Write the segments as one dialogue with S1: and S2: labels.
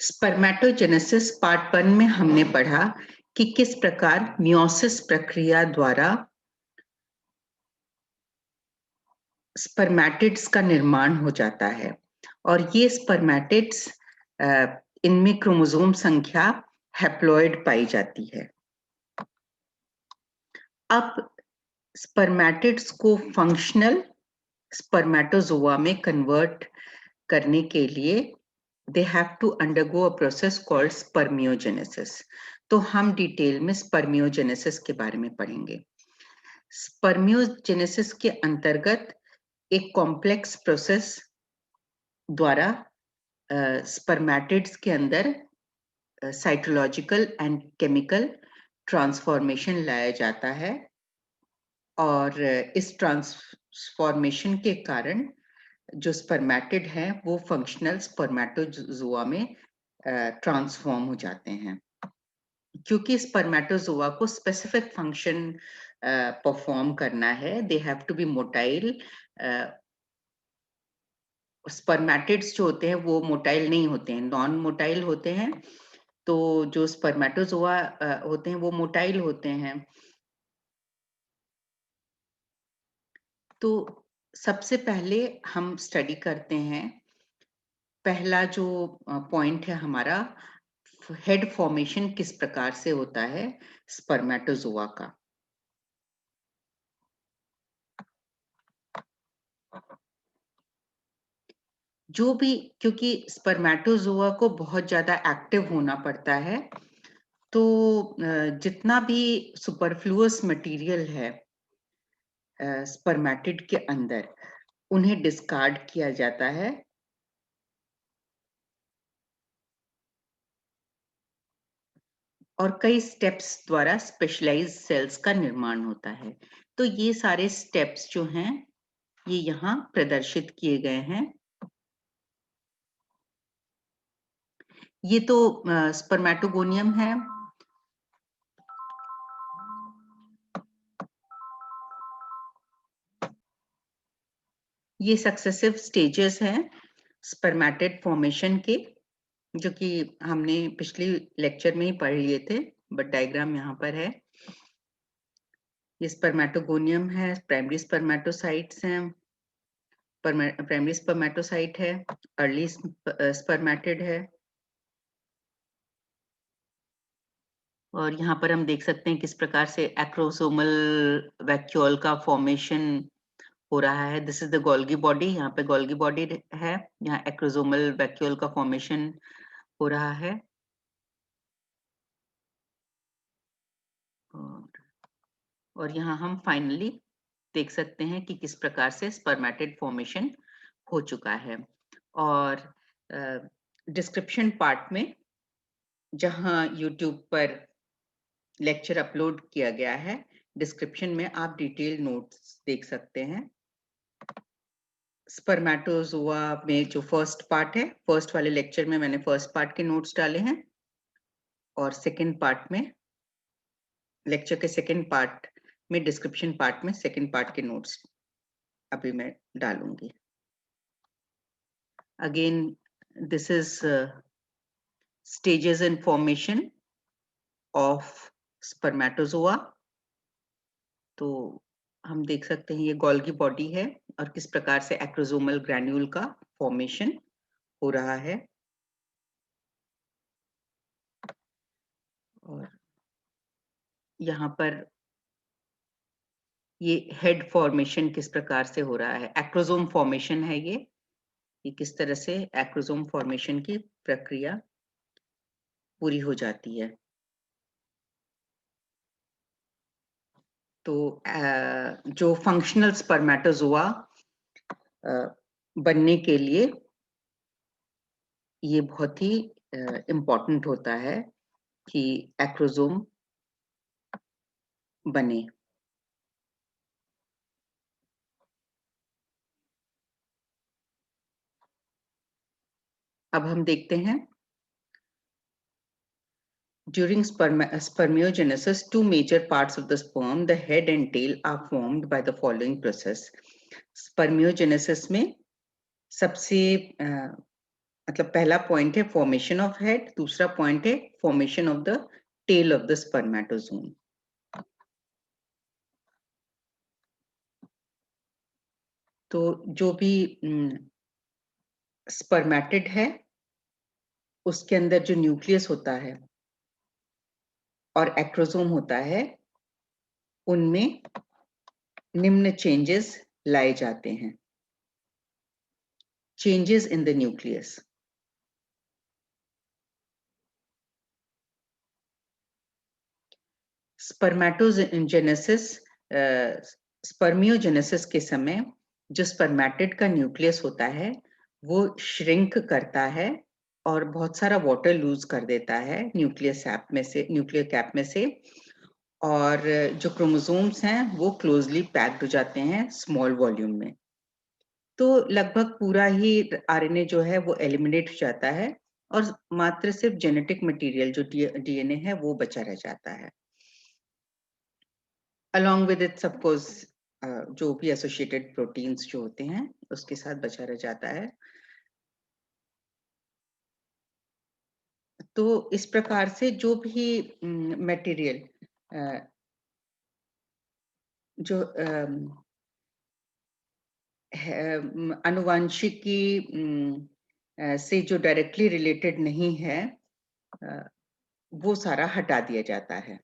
S1: Spermatogenesis part 1 में हमने पढ़ा कि किस प्रकार मियोसिस प्रक्रिया द्वारा स्पर्मेटिड्स का निर्माण हो जाता है और ये स्पर्मेटिड्स इनमें क्रोमोसोम संख्या हैप्लॉइड पाई जाती है। अब स्पर्मेटिड्स को फंक्शनल स्पर्मेटोजोआ में कन्वर्ट करने के लिए they have to undergo a process called spermiogenesis. तो हम डिटेल में स्पर्मियोजेनेसिस के बारे में पढ़ेंगे। स्पर्मियोजेनेसिस के अंतर्गत एक कॉम्प्लेक्स प्रोसेस द्वारा स्पर्मेटिड्स के अंदर साइटोलॉजिकल एंड केमिकल ट्रांसफॉर्मेशन लाया जाता है और इस ट्रांसफॉर्मेशन के कारण जो स्पर्मेटिड हैं वो फंक्शनल स्पर्मेटोजोआ में ट्रांसफॉर्म हो जाते हैं। क्योंकि स्पर्मेटोजोआ को स्पेसिफिक फंक्शन परफॉर्म करना है, they have to be motile. Spermatids जो होते हैं वो मोटाइल नहीं होते हैं, नॉन मोटाइल होते हैं। तो जो स्पर्मेटोजोआ होते हैं वो मोटाइल होते हैं। तो सबसे पहले हम स्टडी करते हैं, पहला जो पॉइंट है हमारा, हेड फॉर्मेशन किस प्रकार से होता है स्पर्मेटोजोआ का। जो भी, क्योंकि स्पर्मेटोजोआ को बहुत ज्यादा एक्टिव होना पड़ता है, तो जितना भी सुपरफ्लुअस मटेरियल है स्पर्मेटिड के अंदर, उन्हें डिस्कार्ड किया जाता है और कई स्टेप्स द्वारा स्पेशलाइज्ड सेल्स का निर्माण होता है। तो ये सारे स्टेप्स जो हैं ये यहाँ प्रदर्शित किए गए हैं। ये तो स्पर्मेटोगोनियम है। ये सक्सेसिव स्टेजेस हैं स्पर्मेटिड फॉर्मेशन के, जो कि हमने पिछले लेक्चर में ही पढ़ लिए थे, बट डायग्राम यहाँ पर है। ये स्पर्मेटोगोनियम है, प्राइमरी स्पर्मेटोसाइट्स हैं, प्राइमरी स्पर्मेटोसाइट है, अर्ली स्पर्मेटिड है। और यहाँ पर हम देख सकते हैं किस प्रकार से एक्रोसोमल वैक्यूल का फॉर्मेशन हो रहा है। This is the Golgi body, यहाँ पे गोल्गी बॉडी है, यहाँ एक्रोसोमल वैक्यूल का फॉर्मेशन हो रहा है। और यहाँ हम फाइनली देख सकते हैं कि किस प्रकार से स्पर्मेटिड फॉर्मेशन हो चुका है। और डिस्क्रिप्शन पार्ट में, जहाँ यूट्यूब पर लेक्चर अपलोड किया गया है, डिस्क्रिप्शन में आप डिटेल नोट्स देख सकते हैं। स्पर्मेटोजोआ में जो फर्स्ट पार्ट है, फर्स्ट वाले लेक्चर में मैंने फर्स्ट पार्ट के नोट्स डाले हैं और सेकंड पार्ट में, लेक्चर के सेकंड पार्ट में, डिस्क्रिप्शन पार्ट में सेकंड पार्ट के नोट्स अभी मैं डालूंगी। Again this is stages in formation of spermatozoa. तो हम देख सकते हैं ये गोल्गी बॉडी है और किस प्रकार से एक्रोसोमल ग्रैन्यूल का फॉर्मेशन हो रहा है। और यहाँ पर ये हेड फॉर्मेशन किस प्रकार से हो रहा है, एक्रोसोम फॉर्मेशन है ये किस तरह से एक्रोसोम फॉर्मेशन की प्रक्रिया पूरी हो जाती है। तो जो फंक्शनल स्पर्मेटोजोआ बनने के लिए ये बहुत ही इम्पोर्टेंट होता है कि एक्रोसोम बने। अब हम देखते हैं, during spermiogenesis, two major parts of the sperm, the head and tail, are formed by the following process. Spermiogenesis में सबसे मतलब पहला पॉइंट है फॉर्मेशन ऑफ हेड, दूसरा पॉइंट है formation of the tail of the spermatozoon. तो जो भी स्पर्मेटिड है उसके अंदर जो न्यूक्लियस होता है और एक्रोसोम होता है, उनमें निम्न चेंजेस लाए जाते हैं। Changes in the nucleus. Spermatogenesis, spermiogenesis के समय जो स्पर्मेटिड का न्यूक्लियस होता है वो श्रिंक करता है और बहुत सारा वाटर लूज कर देता है न्यूक्लियर कैप में से, और जो क्रोमोसोम्स हैं वो क्लोजली पैक्ड हो जाते हैं स्मॉल वॉल्यूम में। तो लगभग पूरा ही आरएनए जो है वो एलिमिनेट हो जाता है और मात्र सिर्फ जेनेटिक मटेरियल जो डीएनए है वो बचा रह जाता है। Along with its of course जो भी एसोसिएटेड प्रोटीन्स जो होते हैं उसके साथ बचा रह जाता है। तो इस प्रकार से जो भी मटेरियल जो आनुवंशिकी से जो डायरेक्टली रिलेटेड नहीं है वो सारा हटा दिया जाता है।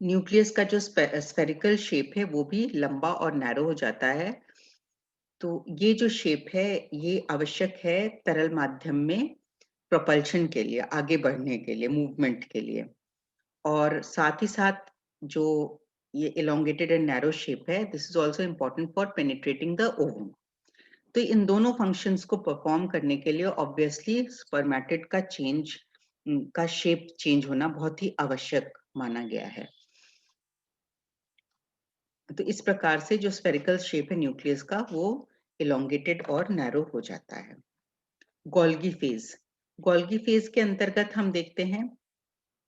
S1: न्यूक्लियस का जो स्फेरिकल शेप है वो भी लंबा और नैरो हो जाता है। तो ये जो शेप है ये आवश्यक है तरल माध्यम में प्रोपल्शन के लिए, आगे बढ़ने के लिए, मूवमेंट के लिए। और साथ ही साथ जो ये इलोंगेटेड एंड नैरो शेप है, this is also important for penetrating the ovum. तो इन दोनों फंक्शंस को परफॉर्म करने के लिए ऑब्वियसली स्पर्मेटिड का शेप चेंज होना बहुत ही आवश्यक माना गया है। तो इस प्रकार से जो स्फेरिकल शेप है न्यूक्लियस का वो इलोंगेटेड और नैरो हो जाता है। Golgi phase. गोल्गी फेज के अंतर्गत हम देखते हैं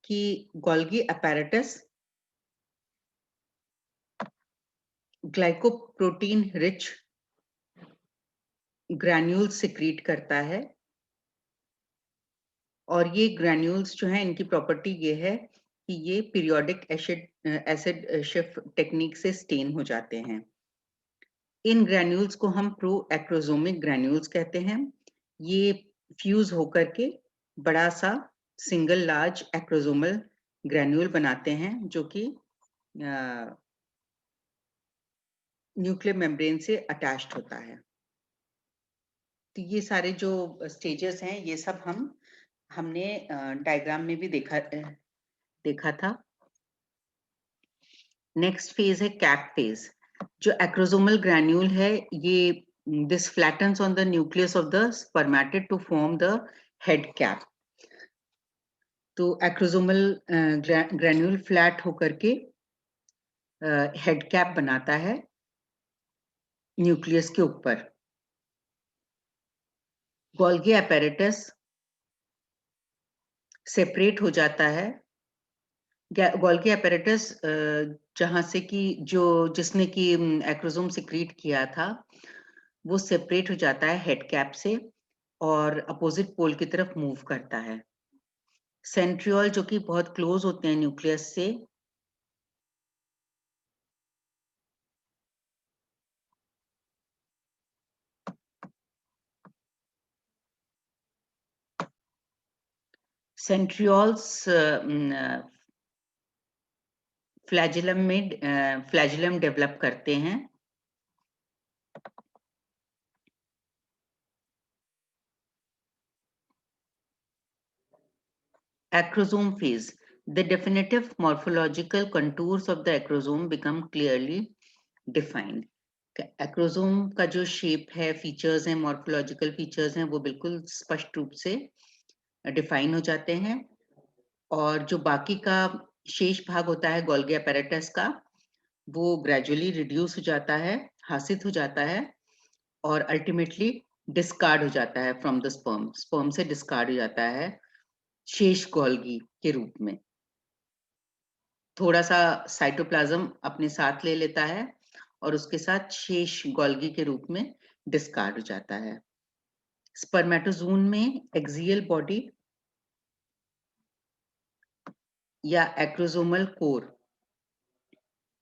S1: कि Golgi apparatus glycoprotein rich granules secrete करता है, और ये ग्रैन्यूल्स जो है इनकी प्रॉपर्टी ये है कि ये पीरियोडिक एसिड शिफ्ट टेक्निक से स्टेन हो जाते हैं। इन ग्रैन्यूल्स को हम प्रो एक्रोसोमिक ग्रैन्यूल्स कहते हैं। ये फ्यूज होकर के बड़ा सा सिंगल लार्ज एक्रोसोमल ग्रैन्यूल बनाते हैं जो कि न्यूक्लियर मेम्ब्रेन से अटैच्ड होता है। तो ये सारे जो स्टेजेस हैं ये सब हमने डायग्राम में भी देखा था। नेक्स्ट फेज है कैप फेज। जो एक्रोसोमल ग्रैन्यूल है ये this flattens on the nucleus of the spermatid to form the head cap. तो एक्रोसोमल ग्रैन्यूल फ्लैट होकर के हेड कैप बनाता है न्यूक्लियस के ऊपर। गोल्गी apparatus सेपरेट हो जाता है। गोल्गी apparatus जहां से कि जिसने कि एक्रोसोम सिक्रीट किया था वो सेपरेट हो जाता है हेड कैप से और अपोजिट पोल की तरफ मूव करता है। सेंट्रियोल जो कि बहुत क्लोज होते हैं न्यूक्लियस से, सेंट्रियोल्स फ्लैजिलम डेवलप करते हैं। Acrosome phase. The definitive morphological contours of the acrosome become clearly defined. Acrosome का जो शेप है, फीचर्स हैं, मॉर्फोलॉजिकल फीचर्स हैं, वो बिल्कुल स्पष्ट रूप से डिफाइन हो जाते हैं। और जो बाकी का शेष भाग होता है गोल्गी apparatus का, वो ग्रेजुअली रिड्यूस हो जाता है, हासिल हो जाता है और अल्टीमेटली डिस्कार्ड हो जाता है फ्रॉम द स्पर्म। स्पर्म से डिस्कार्ड हो जाता है शेष गोल्गी के रूप में। थोड़ा सा साइटोप्लाज्म अपने साथ ले लेता है और उसके साथ शेष गोल्गी के रूप में डिस्कार्ड हो जाता है। स्पर्मेटोजून में एक्सियल बॉडी या एक्रोसोमल कोर,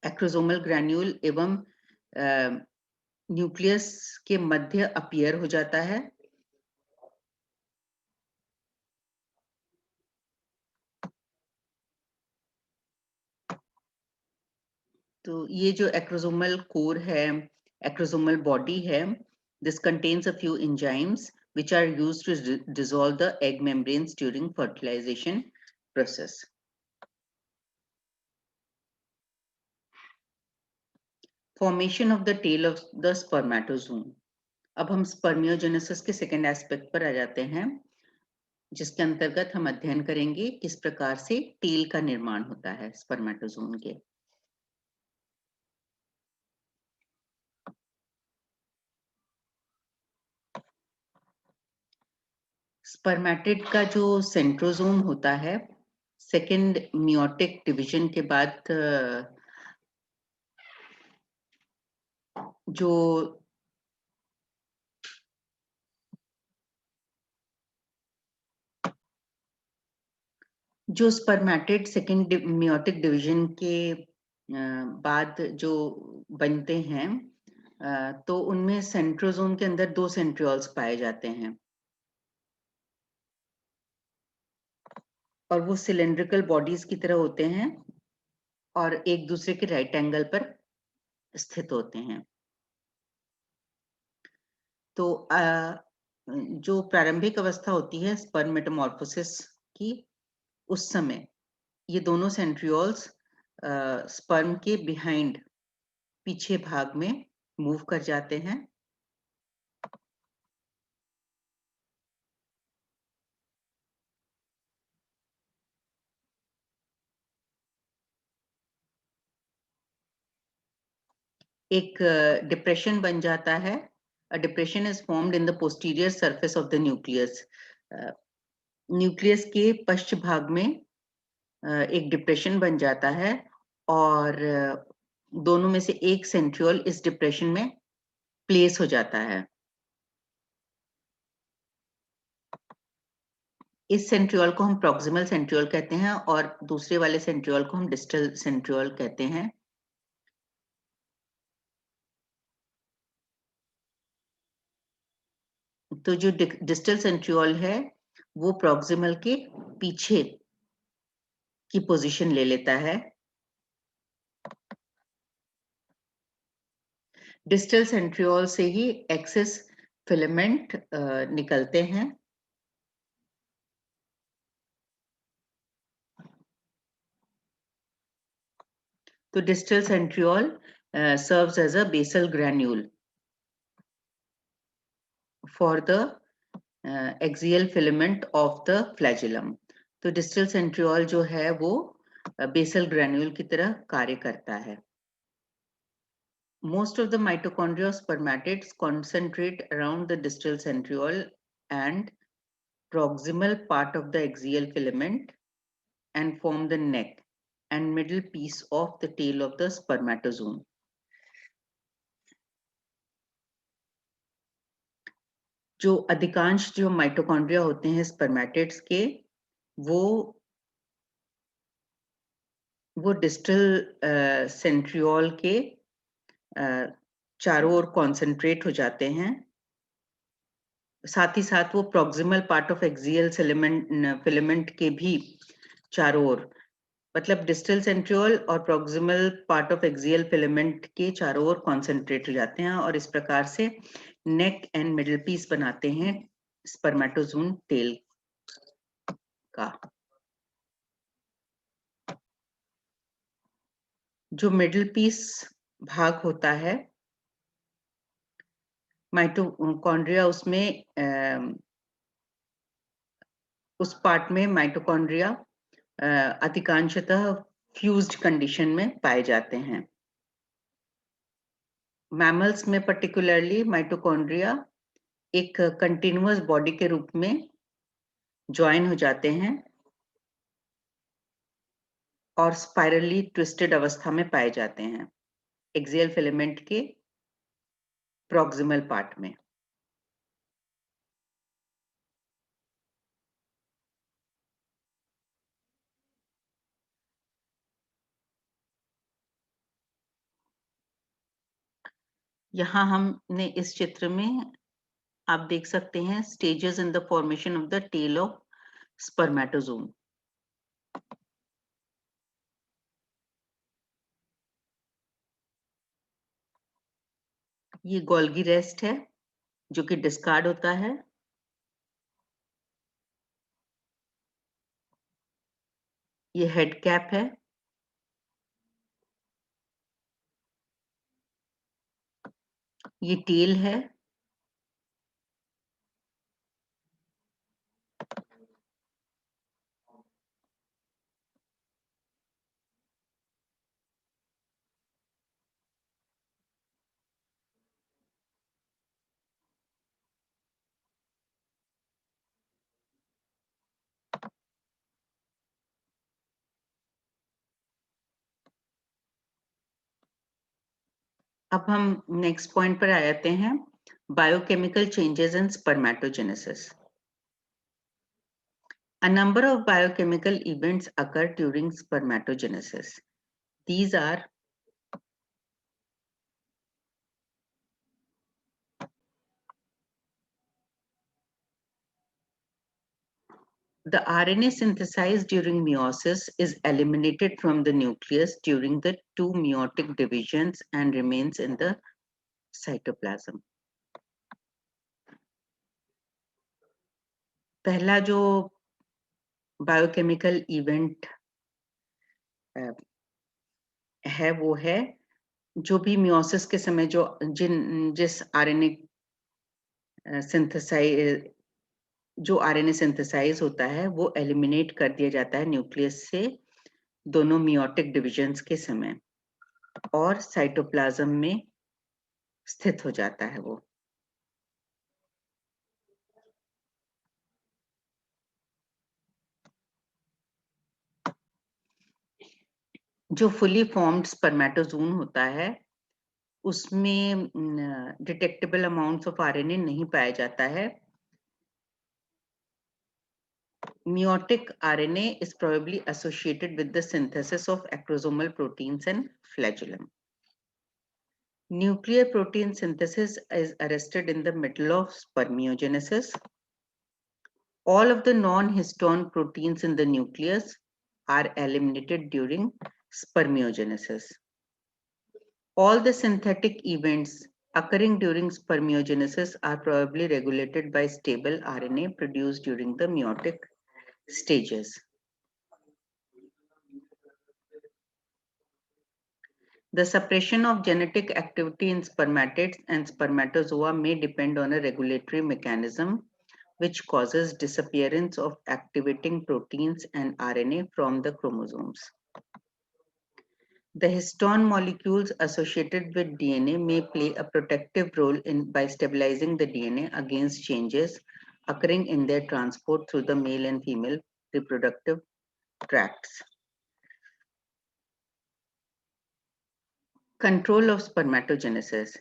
S1: एक्रोसोमल ग्रैन्यूल एवं न्यूक्लियस के मध्य अपीयर हो जाता है। तो ये जो एक्रोसोमल कोर है, एक्रोसोमल बॉडी है, this contains a few enzymes which are used to dissolve the egg membranes during fertilization process. Formation of the tail of the spermatozoon. अब हम स्पर्मियोजेनेसिस के सेकेंड एस्पेक्ट पर आ जाते हैं, जिसके अंतर्गत हम अध्ययन करेंगे किस प्रकार से टेल का निर्माण होता है स्पर्मेटोजोन के। स्पर्मेटिड का जो सेंट्रोजोम होता है, सेकेंड मियोटिक डिवीजन के बाद जो स्पर्मेटिड सेकेंड मियोटिक डिवीजन के बाद जो बनते हैं, तो उनमें सेंट्रोजोम के अंदर 2 सेंट्रियोल्स पाए जाते हैं और वो सिलेंड्रिकल बॉडीज की तरह होते हैं और एक दूसरे के राइट एंगल पर स्थित होते हैं। तो जो प्रारंभिक अवस्था होती है स्पर्म मेटामॉर्फोसिस की, उस समय ये दोनों सेंट्रियोल्स स्पर्म के बिहाइंड, पीछे भाग में मूव कर जाते हैं। एक डिप्रेशन बन जाता है। A depression is formed in the posterior surface of the nucleus. Nucleus के पश्च भाग में एक डिप्रेशन बन जाता है और दोनों में से एक सेंट्रियोल इस डिप्रेशन में प्लेस हो जाता है। इस सेंट्रियोल को हम प्रॉक्सिमल सेंट्रियोल कहते हैं और दूसरे वाले सेंट्रियोल को हम डिस्टल सेंट्रियोल कहते हैं। तो जो डिस्टल सेंट्रियोल है वो प्रॉक्सिमल के पीछे की पोजीशन ले लेता है। डिस्टल सेंट्रियोल से ही एक्सेस फिलामेंट निकलते हैं। तो distal centriole serves as a basal granule for the axial filament of the flagellum. तो distal centriole जो है वो basal granule की तरह कार्य करता है। Most of the mitochondria of spermatids concentrate around the distal centriole and proximal part of the axial filament and form the neck and middle piece of the tail of the spermatozoon. जो अधिकांश जो mitochondria होते हैं spermatids के, वो distal centriole के चारों ओर concentrate हो जाते हैं। साथ ही साथ वो proximal part of axial filament के भी चारों ओर, मतलब डिस्टल सेंट्रियोल और proximal part of axial filament के चारों ओर कॉन्सेंट्रेट हो जाते हैं और इस प्रकार से नेक एंड मिडिल पीस बनाते हैं स्पर्मेटोजून टेल का। जो मिडिल पीस भाग होता है माइटोकॉन्ड्रिया, उसमें उस पार्ट में माइटोकॉन्ड्रिया अधिकांशतः फ्यूज्ड कंडीशन में पाए जाते हैं। मैमल्स में पर्टिकुलरली माइटोकॉन्ड्रिया एक कंटिन्यूअस बॉडी के रूप में ज्वाइन हो जाते हैं और स्पाइरली ट्विस्टेड अवस्था में पाए जाते हैं एक्सियल फिलामेंट के प्रॉक्सिमल पार्ट में। यहाँ हमने इस चित्र में आप देख सकते हैं stages in the formation of the tail of spermatozoon. ये गोल्गी रेस्ट है जो कि डिस्कार्ड होता है। ये हेड कैप है। ये टेल है। अब हम नेक्स्ट पॉइंट पर आ जाते हैं, biochemical changes in spermatogenesis. A number of biochemical events occur during spermatogenesis. These are the RNA synthesized during meiosis is eliminated from the nucleus during the two meiotic divisions and remains in the cytoplasm. पहला जो biochemical event है वो है जो भी meiosis के समय जिस आरएनए सिंथेसाइज होता है वो एलिमिनेट कर दिया जाता है न्यूक्लियस से दोनों मियोटिक डिविजन्स के समय, और साइटोप्लाज्म में स्थित हो जाता है वो। जो फुली फॉर्म्ड स्पर्मेटोजोन होता है उसमें डिटेक्टेबल अमाउंट्स ऑफ आरएनए नहीं पाया जाता है। Meiotic RNA is probably associated with the synthesis of acrosomal proteins and flagellum. Nuclear protein synthesis is arrested in the middle of spermiogenesis. All of the non-histone proteins in the nucleus are eliminated during spermiogenesis. All the synthetic events occurring during spermiogenesis are probably regulated by stable RNA produced during the meiotic stages. The suppression of genetic activity in spermatids and spermatozoa may depend on a regulatory mechanism which causes disappearance of activating proteins and RNA from the chromosomes. The histone molecules associated with DNA may play a protective role by stabilizing the DNA against changes occurring in their transport through the male and female reproductive tracts. Control of spermatogenesis.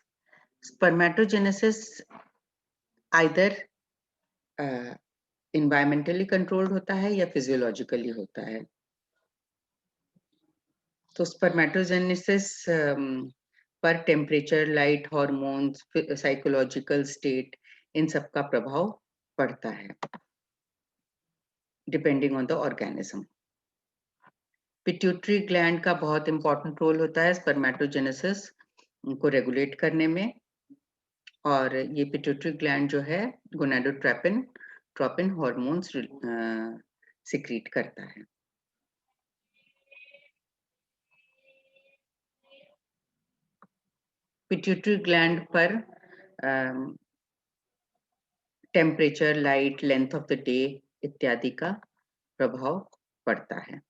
S1: Spermatogenesis either environmentally controlled होता है या physiologically होता है। तो spermatogenesis पर temperature, light, hormones, psychological state, इन सब का प्रभाव पड़ता है depending on the organism. Pituitary gland का बहुत इंपॉर्टेंट रोल होता है स्पर्मेटोजेनेसिस को रेगुलेट करने में, और ये पिट्यूटरी ग्लैंड जो है गोनाडोट्रोपिन हार्मोन्स सिक्रीट करता है। पिट्यूटरी ग्लैंड पर temperature, light, length of the day इत्यादि का प्रभाव पड़ता है।